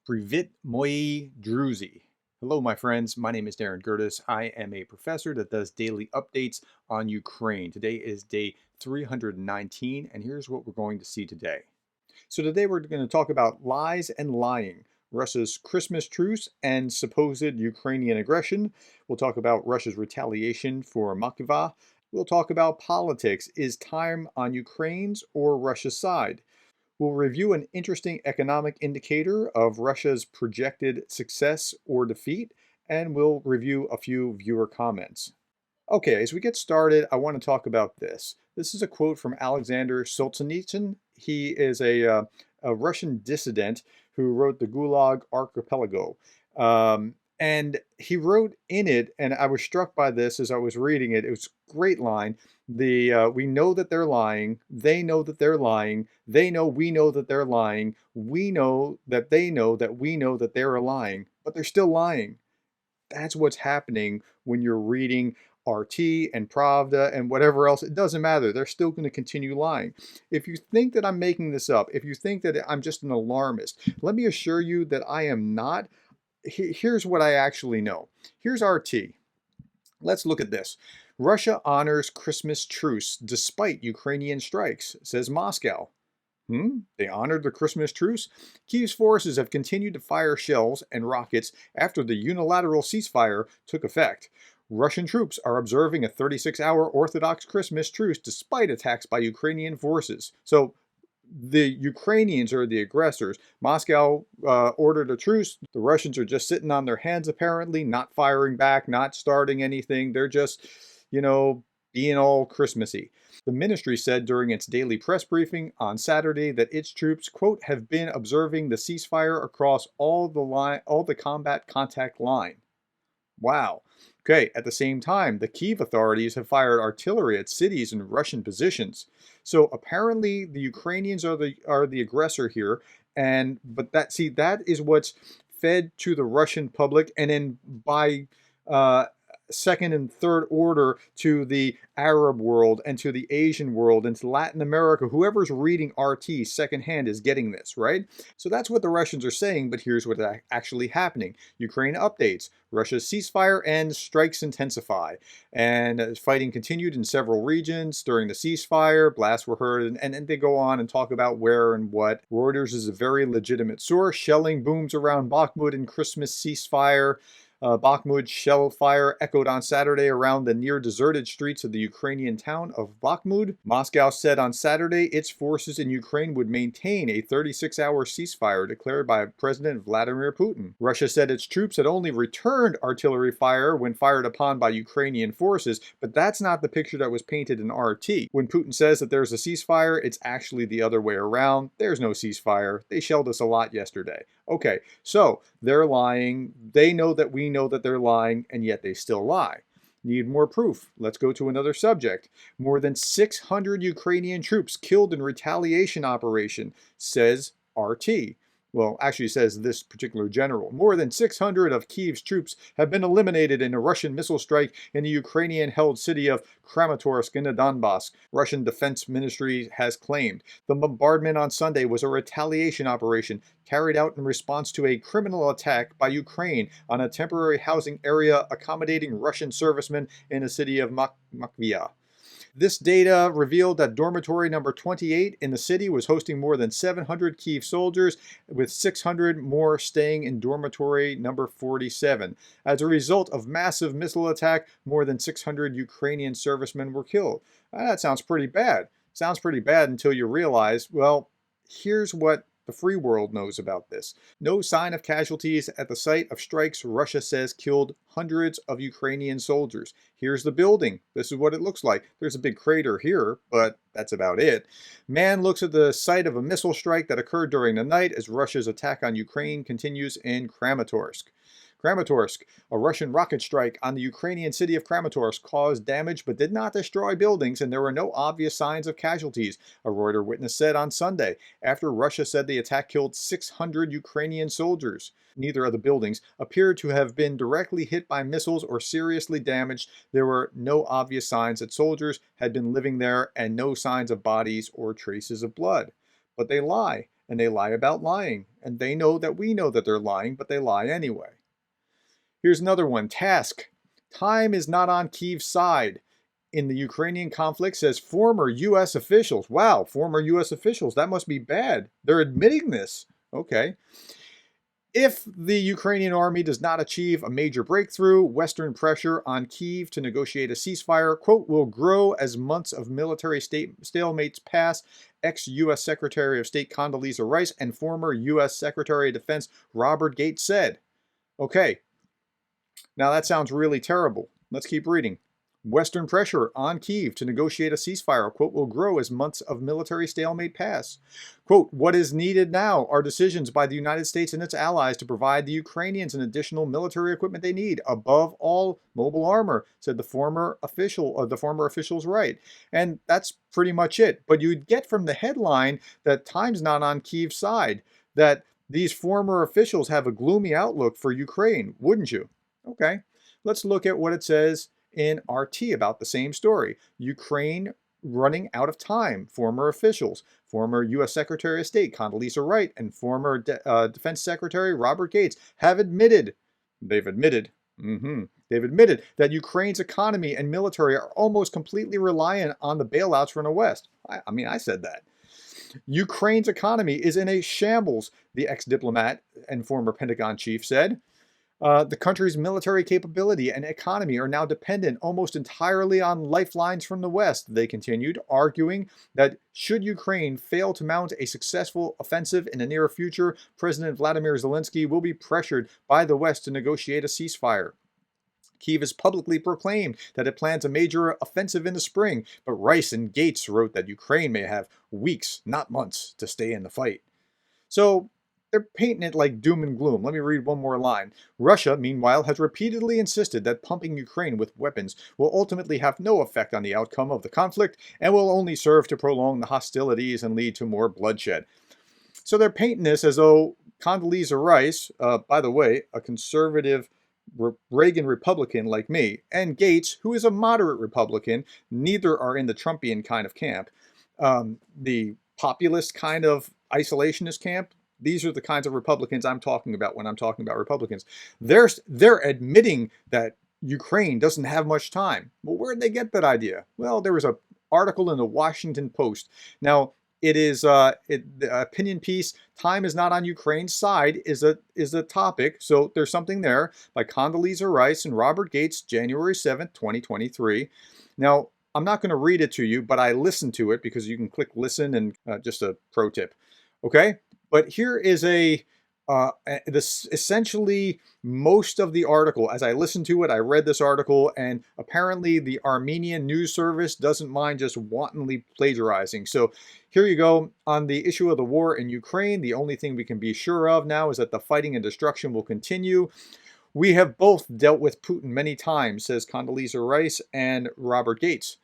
Privet moi druzy. Hello, my friends. My name is Darren Gerdes. I am a professor that does daily updates on Ukraine. Today is day 319, and here's what we're going to see today. So today we're going to talk about lies and lying, Russia's Christmas truce and supposed Ukrainian aggression. We'll talk about Russia's retaliation for MAKIIVKA. We'll talk about politics. Is time on Ukraine's or Russia's side? We'll review an interesting economic indicator of Russia's projected success or defeat, and we'll review a few viewer comments. Okay, as we get started, I want to talk about this. This is a quote from Alexander Solzhenitsyn. He is a Russian dissident who wrote the Gulag Archipelago. And he wrote in it, and I was struck by this as I was reading it. It was a great line. We know that they're lying. They know that they're lying. They know we know that they're lying. We know that they know that we know that they're lying, but they're still lying. That's what's happening when you're reading RT and Pravda and whatever else. It doesn't matter. They're still going to continue lying. If you think that I'm making this up, if you think that I'm just an alarmist, let me assure you that I am not. Here's what I actually know. Here's RT. Let's look at this. Russia honors Christmas truce despite Ukrainian strikes, says Moscow. They honored the Christmas truce? Kyiv's forces have continued to fire shells and rockets after the unilateral ceasefire took effect. Russian troops are observing a 36-hour Orthodox Christmas truce despite attacks by Ukrainian forces. So the Ukrainians are the aggressors. Moscow ordered a truce. The Russians are just sitting on their hands, apparently, not firing back, not starting anything. They're just, being all Christmassy. The ministry said during its daily press briefing on Saturday that its troops, quote, have been observing the ceasefire across all the combat contact line. Wow. Okay, at the same time, the Kyiv authorities have fired artillery at cities and Russian positions. So apparently the Ukrainians are the aggressor here, but that is what's fed to the Russian public, and then by second and third order to the Arab world and to the Asian world and to Latin America. Whoever's reading RT secondhand is getting this, right? So that's what the Russians are saying, but here's what's actually happening. Ukraine updates. Russia's ceasefire ends, strikes intensify. And fighting continued in several regions during the ceasefire. Blasts were heard, and they go on and talk about where and what. Reuters is a very legitimate source. Shelling booms around Bakhmut in Christmas ceasefire. Bakhmut shell fire echoed on Saturday around the near-deserted streets of the Ukrainian town of Bakhmut. Moscow said on Saturday its forces in Ukraine would maintain a 36-hour ceasefire declared by President Vladimir Putin. Russia said its troops had only returned artillery fire when fired upon by Ukrainian forces, but that's not the picture that was painted in RT. When Putin says that there's a ceasefire, it's actually the other way around. There's no ceasefire. They shelled us a lot yesterday. Okay, so they're lying. They know that we know that they're lying, and yet they still lie. Need more proof? Let's go to another subject. More than 600 Ukrainian troops killed in retaliation operation, says RT. Well, actually says this particular general. More than 600 of Kyiv's troops have been eliminated in a Russian missile strike in the Ukrainian-held city of Kramatorsk in the Donbass, Russian Defense Ministry has claimed. The bombardment on Sunday was a retaliation operation carried out in response to a criminal attack by Ukraine on a temporary housing area accommodating Russian servicemen in the city of MAKIIVKA. This data revealed that dormitory number 28 in the city was hosting more than 700 Kyiv soldiers, with 600 more staying in dormitory number 47. As a result of massive missile attack, more than 600 Ukrainian servicemen were killed. That sounds pretty bad. Sounds pretty bad until you realize, well, here's what the free world knows about this. No sign of casualties at the site of strikes Russia says killed hundreds of Ukrainian soldiers. Here's the building. This is what it looks like. There's a big crater here, but that's about it. Man looks at the site of a missile strike that occurred during the night as Russia's attack on Ukraine continues in Kramatorsk. Kramatorsk, a Russian rocket strike on the Ukrainian city of Kramatorsk caused damage but did not destroy buildings, and there were no obvious signs of casualties, a Reuters witness said on Sunday, after Russia said the attack killed 600 Ukrainian soldiers. Neither of the buildings appeared to have been directly hit by missiles or seriously damaged. There were no obvious signs that soldiers had been living there and no signs of bodies or traces of blood. But they lie. and they lie about lying. And they know that we know that they're lying, but they lie anyway. Here's another one. Task. Time is not on Kyiv's side in the Ukrainian conflict, says former U.S. officials. Wow, former U.S. officials. That must be bad. They're admitting this. Okay. If the Ukrainian army does not achieve a major breakthrough, Western pressure on Kyiv to negotiate a ceasefire, quote, will grow as months of military stalemates pass, ex-U.S. Secretary of State Condoleezza Rice and former U.S. Secretary of Defense Robert Gates said. Okay, now that sounds really terrible. Let's keep reading. Western pressure on Kyiv to negotiate a ceasefire, quote, will grow as months of military stalemate pass. Quote, what is needed now are decisions by the United States and its allies to provide the Ukrainians an additional military equipment they need, above all mobile armor, said the former official's right. And that's pretty much it. But you'd get from the headline that time's not on Kyiv's side, that these former officials have a gloomy outlook for Ukraine, wouldn't you? Okay, let's look at what it says in RT about the same story. Ukraine running out of time. Former officials, former U.S. Secretary of State Condoleezza Rice and former Defense Secretary Robert Gates have admitted, they've admitted that Ukraine's economy and military are almost completely reliant on the bailouts from the West. I mean, I said that. Ukraine's economy is in a shambles, the ex-diplomat and former Pentagon chief said. The country's military capability and economy are now dependent almost entirely on lifelines from the West, they continued, arguing that should Ukraine fail to mount a successful offensive in the near future, President Vladimir Zelensky will be pressured by the West to negotiate a ceasefire. Kyiv has publicly proclaimed that it plans a major offensive in the spring, but Rice and Gates wrote that Ukraine may have weeks, not months, to stay in the fight. So, they're painting it like doom and gloom. Let me read one more line. Russia, meanwhile, has repeatedly insisted that pumping Ukraine with weapons will ultimately have no effect on the outcome of the conflict and will only serve to prolong the hostilities and lead to more bloodshed. So they're painting this as though Condoleezza Rice, by the way, a conservative Reagan Republican like me, and Gates, who is a moderate Republican, neither are in the Trumpian kind of camp. The populist kind of isolationist camp, these are the kinds of Republicans I'm talking about when I'm talking about Republicans. They're admitting that Ukraine doesn't have much time. Well, where did they get that idea? Well, there was an article in the Washington Post. Now, it is the opinion piece, time is not on Ukraine's side, is a topic. So there's something there by Condoleezza Rice and Robert Gates, January 7th, 2023. Now, I'm not going to read it to you, but I listened to it because you can click listen and just a pro tip. Okay? But here is essentially most of the article. As I listened to it, I read this article, and apparently the Armenian news service doesn't mind just wantonly plagiarizing. So here you go. On the issue of the war in Ukraine, the only thing we can be sure of now is that the fighting and destruction will continue. We have both dealt with Putin many times, says Condoleezza Rice and Robert Gates.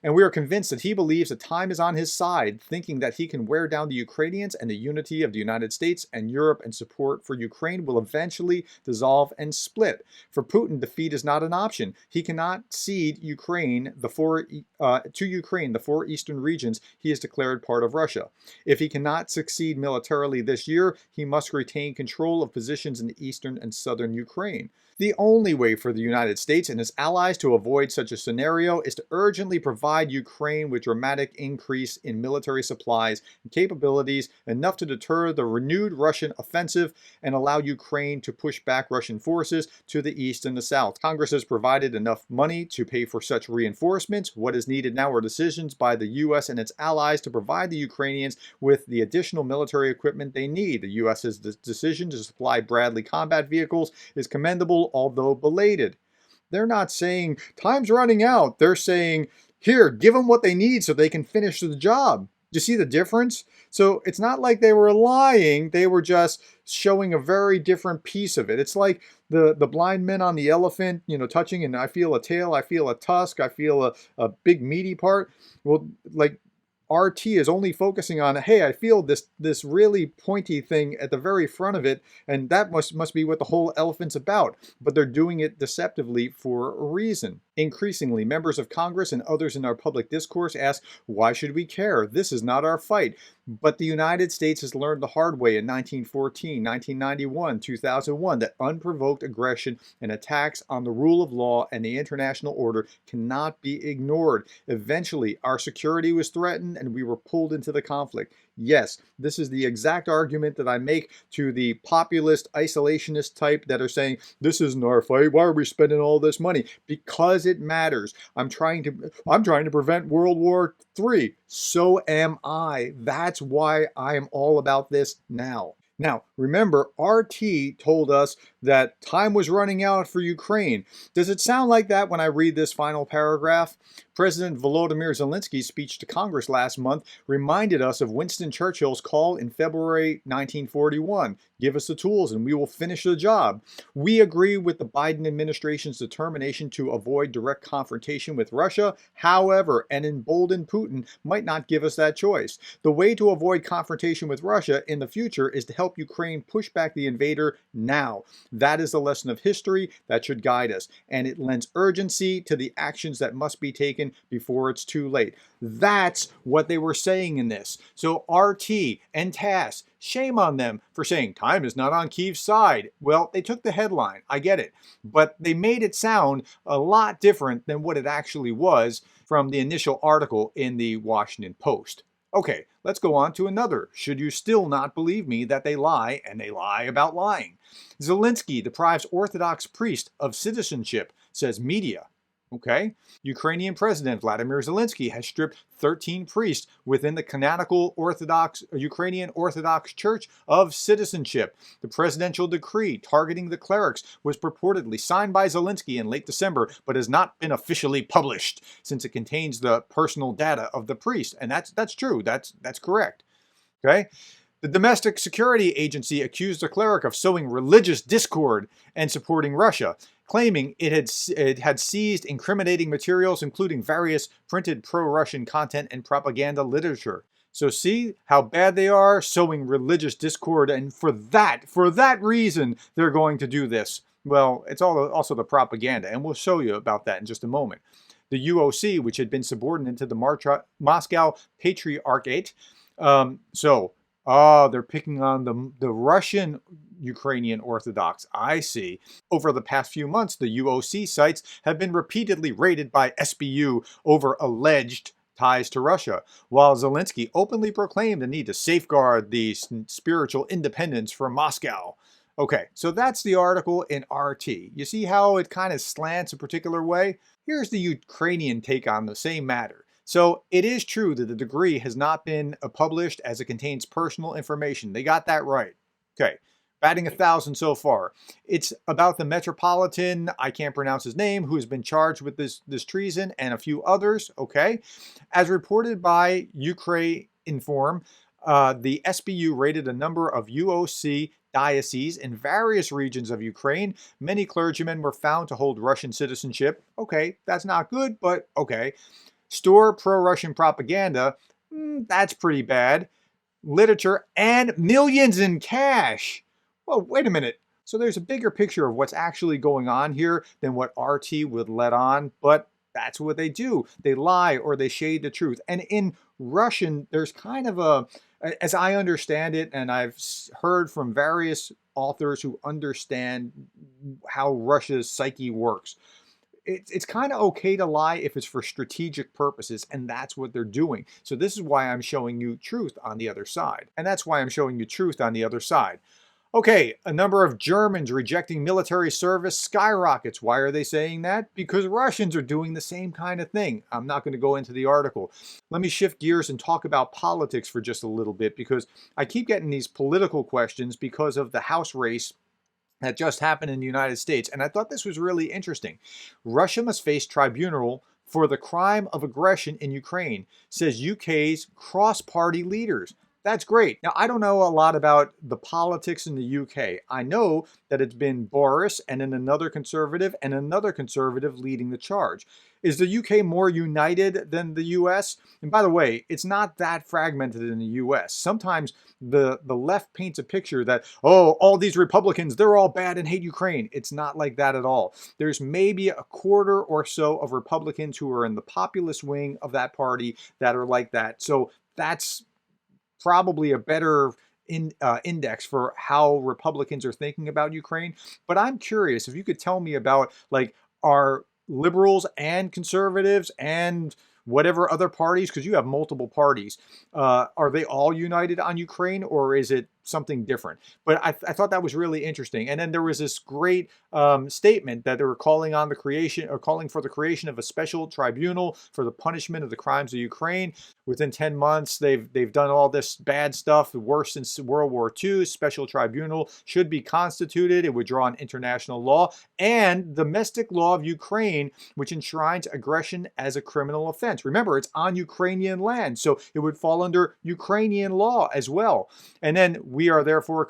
And we are convinced that he believes that time is on his side, thinking that he can wear down the Ukrainians and the unity of the United States and Europe, and support for Ukraine will eventually dissolve and split. For Putin, defeat is not an option. He cannot cede Ukraine, to Ukraine, the four eastern regions he has declared part of Russia. If he cannot succeed militarily this year, he must retain control of positions in the eastern and southern Ukraine. The only way for the United States and its allies to avoid such a scenario is to urgently provide Ukraine with dramatic increase in military supplies and capabilities, enough to deter the renewed Russian offensive and allow Ukraine to push back Russian forces to the east and the south. Congress has provided enough money to pay for such reinforcements. What is needed now are decisions by the U.S. and its allies to provide the Ukrainians with the additional military equipment they need. The U.S.'s decision to supply Bradley combat vehicles is commendable, although belated. They're not saying time's running out. They're saying, here, give them what they need so they can finish the job. Do you see the difference? So it's not like they were lying. They were just showing a very different piece of it. It's like the blind men on the elephant, touching, and I feel a tail, I feel a tusk, I feel a big meaty part. Well, like RT is only focusing on, hey, I feel this really pointy thing at the very front of it, and that must be what the whole elephant's about. But they're doing it deceptively for a reason. Increasingly, members of Congress and others in our public discourse ask, why should we care? This is not our fight. But the United States has learned the hard way in 1914, 1991, 2001 that unprovoked aggression and attacks on the rule of law and the international order cannot be ignored. Eventually, our security was threatened and we were pulled into the conflict. Yes, this is the exact argument that I make to the populist, isolationist type that are saying, this isn't our fight. Why are we spending all this money? Because it matters. I'm trying to prevent World War III. So am I. That's why I am all about this now. Now, remember, RT told us that time was running out for Ukraine. Does it sound like that when I read this final paragraph? President Volodymyr Zelensky's speech to Congress last month reminded us of Winston Churchill's call in February 1941. Give us the tools and we will finish the job. We agree with the Biden administration's determination to avoid direct confrontation with Russia. However, an emboldened Putin might not give us that choice. The way to avoid confrontation with Russia in the future is to help Ukraine push back the invader now. That is the lesson of history that should guide us, and it lends urgency to the actions that must be taken before it's too late. That's what they were saying in this. So RT and TASS, shame on them for saying time is not on Kyiv's side. Well, they took the headline, I get it, but they made it sound a lot different than what it actually was from the initial article in the Washington Post. Okay, let's go on to another. Should you still not believe me that they lie, and they lie about lying? Zelensky deprives Orthodox priest of citizenship, says media. Okay, Ukrainian President Vladimir Zelensky has stripped 13 priests within the canonical Ukrainian Orthodox Church of citizenship. The presidential decree targeting the clerics was purportedly signed by Zelensky in late December, but has not been officially published since it contains the personal data of the priest. And that's true. That's correct. Okay. The Domestic Security Agency accused the cleric of sowing religious discord and supporting Russia, claiming it had seized incriminating materials, including various printed pro-Russian content and propaganda literature. So see how bad they are, sowing religious discord, and for that reason, they're going to do this. Well, it's also the propaganda, and we'll show you about that in just a moment. The UOC, which had been subordinate to the Moscow Patriarchate, they're picking on the Russian Ukrainian Orthodox. I see. Over the past few months, the UOC sites have been repeatedly raided by SBU over alleged ties to Russia, while Zelensky openly proclaimed the need to safeguard the spiritual independence from Moscow. Okay, so that's the article in RT. You see how it kind of slants a particular way? Here's the Ukrainian take on the same matter. So it is true that the decree has not been published as it contains personal information. They got that right. Okay, batting 1,000 so far. It's about the Metropolitan, I can't pronounce his name, who has been charged with this treason and a few others. Okay, as reported by UKRAINIAN, the SBU raided a number of UOC dioceses in various regions of Ukraine. Many clergymen were found to hold Russian citizenship. Okay, that's not good, but okay. Store pro-Russian propaganda, that's pretty bad. Literature and millions in cash. Well, wait a minute. So there's a bigger picture of what's actually going on here than what RT would let on, but that's what they do. They lie or they shade the truth. And in Russian, there's kind of as I understand it, and I've heard from various authors who understand how Russia's psyche works, it's kind of okay to lie if it's for strategic purposes, and that's what they're doing. So this is why I'm showing you truth on the other side. And that's why I'm showing you truth on the other side. Okay, a number of Germans rejecting military service skyrockets. Why are they saying that? Because Russians are doing the same kind of thing. I'm not going to go into the article. Let me shift gears and talk about politics for just a little bit, because I keep getting these political questions because of the House race that just happened in the United States, and I thought this was really interesting. Russia must face tribunal for the crime of aggression in Ukraine, says UK's cross-party leaders. That's great. Now, I don't know a lot about the politics in the UK. I know that it's been Boris and then another conservative leading the charge. Is the UK more united than the US? And by the way, it's not that fragmented in the US. Sometimes the left paints a picture that, oh, all these Republicans, they're all bad and hate Ukraine. It's not like that at all. There's maybe a quarter or so of Republicans who are in the populist wing of that party that are like that. So that's probably a better index for how Republicans are thinking about Ukraine. But I'm curious if you could tell me about, like, are liberals and conservatives and whatever other parties, because you have multiple parties, are they all united on Ukraine, or is it something different? But I thought that was really interesting. And then there was this great statement that they were calling for the creation of a special tribunal for the punishment of the crimes of Ukraine. Within 10 months, they've done all this bad stuff, worse since World War II. Special tribunal should be constituted. It would draw on international law and domestic law of Ukraine, which enshrines aggression as a criminal offense. Remember, it's on Ukrainian land, so it would fall under Ukrainian law as well. And then we are therefore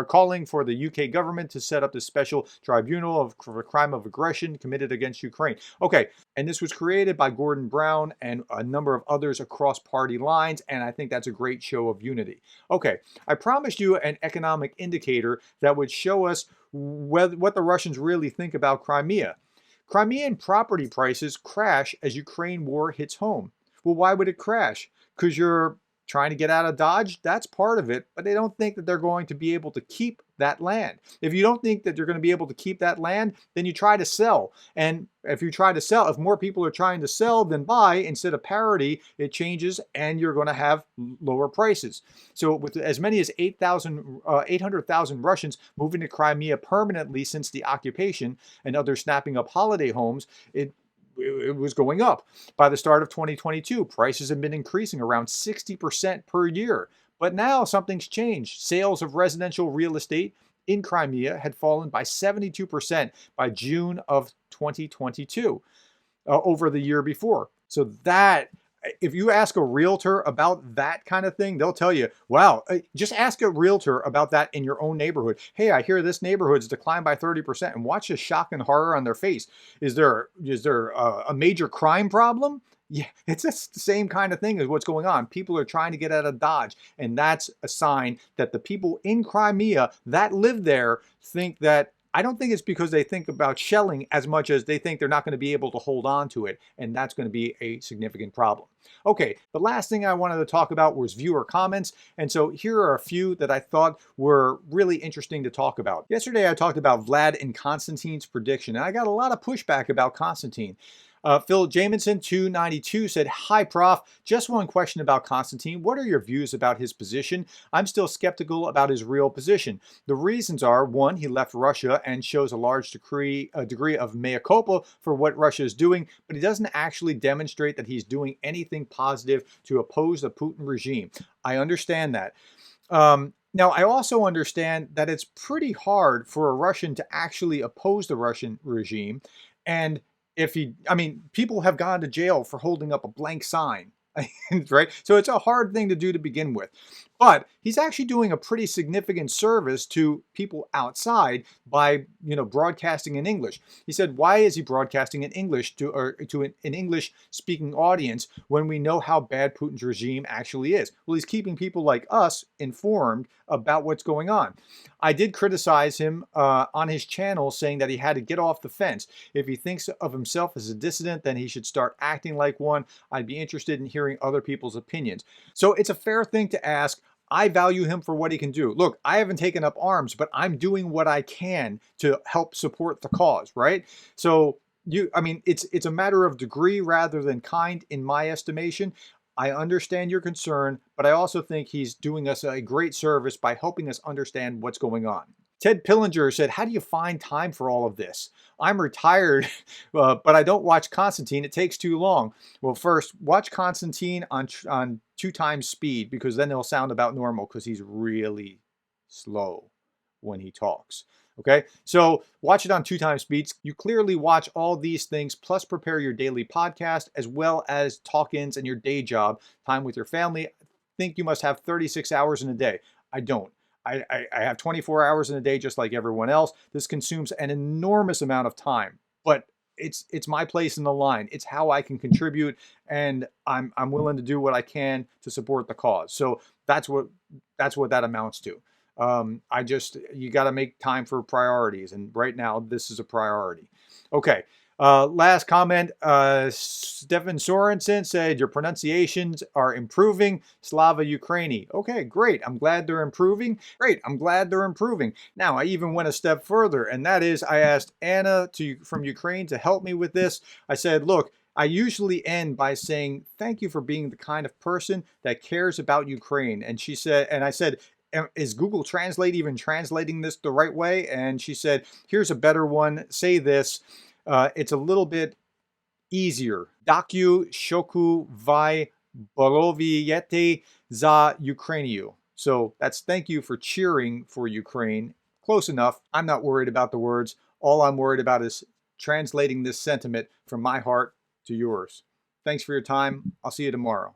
calling for the UK government to set up this special tribunal for a crime of aggression committed against Ukraine. Okay, and this was created by Gordon Brown and a number of others across party lines, and I think that's a great show of unity. Okay, I promised you an economic indicator that would show us what the Russians really think about Crimea. Crimean property prices crash as Ukraine war hits home. Well, why would it crash? Because you're trying to get out of Dodge? That's part of it, but they don't think that they're going to be able to keep that land. If you don't think that you're going to be able to keep that land, then you try to sell. And if you try to sell, if more people are trying to sell than buy, instead of parity, it changes and you're going to have lower prices. So with as many as 800,000 Russians moving to Crimea permanently since the occupation and others snapping up holiday homes, it was going up. By the start of 2022, prices have been increasing around 60% per year. But now something's changed. Sales of residential real estate in Crimea had fallen by 72% by June of 2022 over the year before. So that, if you ask a realtor about that kind of thing, they'll tell you, wow, just ask a realtor about that in your own neighborhood. Hey, I hear this neighborhood's declined by 30%, and watch the shock and horror on their face. Is there a major crime problem? Yeah, it's just the same kind of thing as what's going on. People are trying to get out of Dodge, and that's a sign that the people in Crimea that live there think that, I don't think it's because they think about shelling as much as they think they're not going to be able to hold on to it, and that's going to be a significant problem. Okay, the last thing I wanted to talk about was viewer comments, and so here are a few that I thought were really interesting to talk about. Yesterday I talked about Vlad and Constantine's prediction, and I got a lot of pushback about Constantine. Phil Jamison 292 said, "Hi, Prof. Just one question about Constantine. What are your views about his position? I'm still skeptical about his real position. The reasons are, one, he left Russia and shows a large degree of mea culpa for what Russia is doing, but he doesn't actually demonstrate that he's doing anything positive to oppose the Putin regime. I understand that. Now, I also understand that it's pretty hard for a Russian to actually oppose the Russian regime, and people have gone to jail for holding up a blank sign, right? So it's a hard thing to do to begin with. But he's actually doing a pretty significant service to people outside by, broadcasting in English. He said, why is he broadcasting in English to an English-speaking audience when we know how bad Putin's regime actually is? Well, he's keeping people like us informed about what's going on. I did criticize him on his channel, saying that he had to get off the fence. If he thinks of himself as a dissident, then he should start acting like one. I'd be interested in hearing other people's opinions. So it's a fair thing to ask. I value him for what he can do. Look, I haven't taken up arms, but I'm doing what I can to help support the cause, right? So it's a matter of degree rather than kind, in my estimation. I understand your concern, but I also think he's doing us a great service by helping us understand what's going on. Ted Pillinger said, how do you find time for all of this? I'm retired, but I don't watch Constantine. It takes too long. Well, first, watch Constantine on 2 times speed, because then it'll sound about normal, because he's really slow when he talks. Okay, so watch it on 2 times speed. You clearly watch all these things, plus prepare your daily podcast, as well as talk-ins and your day job, time with your family. think you must have 36 hours in a day. I don't. I have 24 hours in a day just like everyone else. This consumes an enormous amount of time, but it's my place in the line. It's how I can contribute, and I'm willing to do what I can to support the cause. So that's what that amounts to. You got to make time for priorities, and right now this is a priority. Okay. Last comment, Stefan Sorensen said, your pronunciations are improving. Slava Ukraini. Okay, great. I'm glad they're improving. Great. I'm glad they're improving. Now, I even went a step further, and that is I asked Anna from Ukraine to help me with this. I said, look, I usually end by saying, thank you for being the kind of person that cares about Ukraine. And she said, and I said, is Google Translate even translating this the right way? And she said, here's a better one. Say this. It's a little bit easier. Daku shoku vai boroviete za Ukrainiu. So that's thank you for cheering for Ukraine. Close enough. I'm not worried about the words. All I'm worried about is translating this sentiment from my heart to yours. Thanks for your time. I'll see you tomorrow.